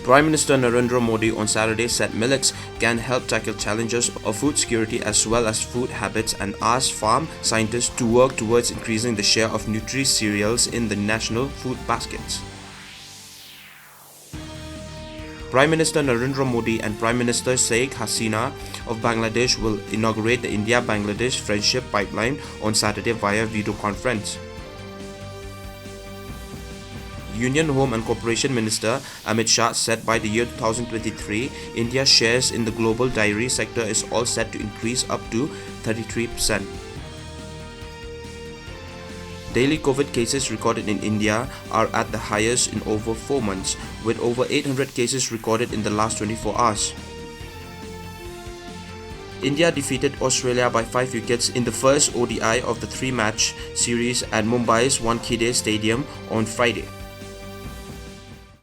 Prime Minister Narendra Modi on Saturday said millets can help tackle challenges of food security as well as food habits and asked farm scientists to work towards increasing the share of nutri cereals in the national food baskets. Prime Minister Narendra Modi and Prime Minister Sheikh Hasina of Bangladesh will inaugurate the India-Bangladesh Friendship Pipeline on Saturday via video conference. Union Home and Corporation Minister Amit Shah said by the year 2023, India's shares in the global dairy sector is all set to increase up to 33%. Daily COVID cases recorded in India are at the highest in over 4 months, with over 800 cases recorded in the last 24 hours. India defeated Australia by 5 wickets in the first ODI of the 3-match series at Mumbai's Wankhede Stadium on Friday.